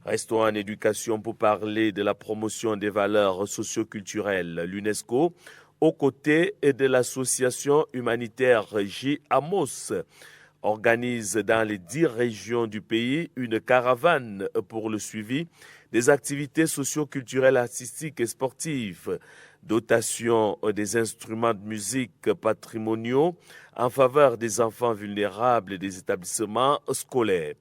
Restons en éducation pour parler de la promotion des valeurs socioculturelles. L'UNESCO, aux côtés de l'association humanitaire J. Amos, organise dans les 10 régions du pays une caravane pour le suivi des activités socio-culturelles, artistiques et sportives, dotation des instruments de musique patrimoniaux en faveur des enfants vulnérables et des établissements scolaires.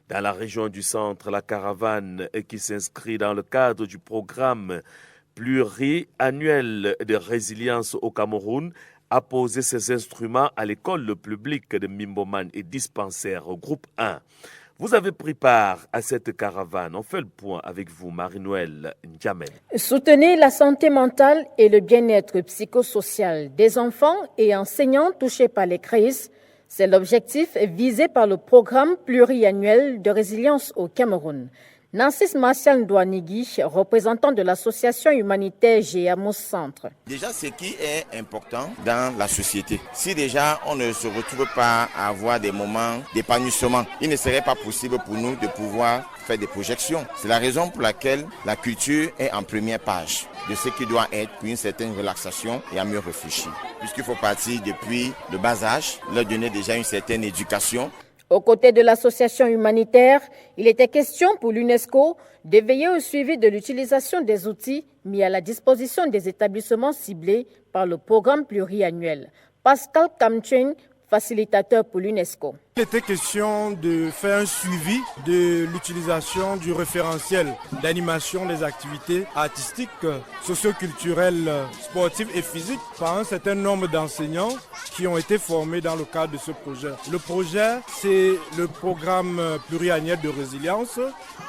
Dans la région du centre, la caravane qui s'inscrit dans le cadre du programme pluriannuel de résilience au Cameroun a posé ses instruments à l'école publique de Mimboman et dispensaire au groupe 1. Vous avez pris part à cette caravane. On fait le point avec vous, Marie-Noëlle Ndjamel. Soutenir la santé mentale et le bien-être psychosocial des enfants et enseignants touchés par les crises, c'est l'objectif visé par le programme pluriannuel de résilience au Cameroun. Nancis Martial Ndouanigui, représentant de l'association humanitaire GEAMOS Centre. Déjà, ce qui est important dans la société, si déjà on ne se retrouve pas à avoir des moments d'épanouissement, il ne serait pas possible pour nous de pouvoir faire des projections. C'est la raison pour laquelle la culture est en première page de ce qui doit être pour une certaine relaxation et à mieux réfléchir. Puisqu'il faut partir depuis le bas âge, leur donner déjà une certaine éducation. Aux côtés de l'association humanitaire, il était question pour l'UNESCO de veiller au suivi de l'utilisation des outils mis à la disposition des établissements ciblés par le programme pluriannuel. Pascal Kamchen, facilitateur pour l'UNESCO. Il était question de faire un suivi de l'utilisation du référentiel d'animation des activités artistiques, socioculturelles, sportives et physiques par un certain nombre d'enseignants qui ont été formés dans le cadre de ce projet. Le projet, c'est le programme pluriannuel de résilience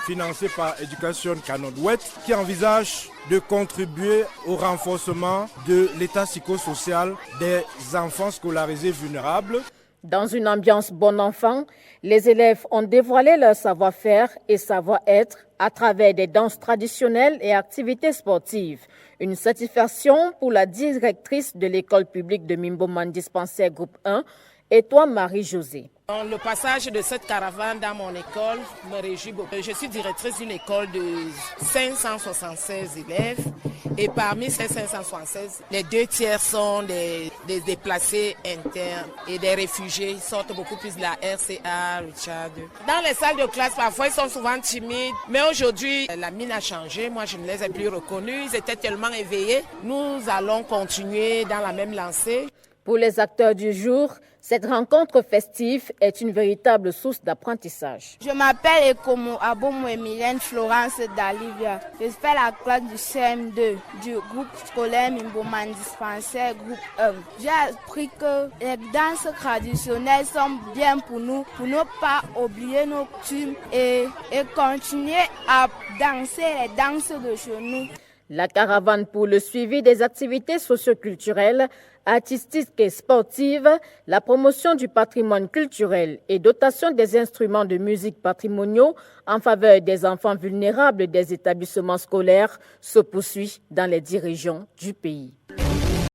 financé par Education Canada qui envisage de contribuer au renforcement de l'état psychosocial des enfants scolarisés vulnérables. Dans une ambiance bon enfant, les élèves ont dévoilé leur savoir-faire et savoir-être à travers des danses traditionnelles et activités sportives. Une satisfaction pour la directrice de l'école publique de Mimboman dispensaire groupe 1, et toi Marie-Josée. Le passage de cette caravane dans mon école me réjouit beaucoup. Je suis directrice d'une école de 576 élèves et parmi ces 576, les 2 tiers sont des déplacés internes et des réfugiés. Ils sortent beaucoup plus de la RCA, le Tchad. Dans les salles de classe, parfois, ils sont souvent timides. Mais aujourd'hui, la mine a changé. Moi, je ne les ai plus reconnus. Ils étaient tellement éveillés. Nous allons continuer dans la même lancée. Pour les acteurs du jour, cette rencontre festive est une véritable source d'apprentissage. Je m'appelle Ekomo Abomo Emilienne Florence Dalivia. Je fais la classe du CM2 du groupe scolaire Mimboman dispensaire groupe 1. J'ai appris que les danses traditionnelles sont bien pour nous, pour ne pas oublier nos coutumes et continuer à danser les danses de chez nous. La caravane pour le suivi des activités socioculturelles, artistiques et sportives, la promotion du patrimoine culturel et dotation des instruments de musique patrimoniaux en faveur des enfants vulnérables des établissements scolaires se poursuit dans les 10 régions du pays.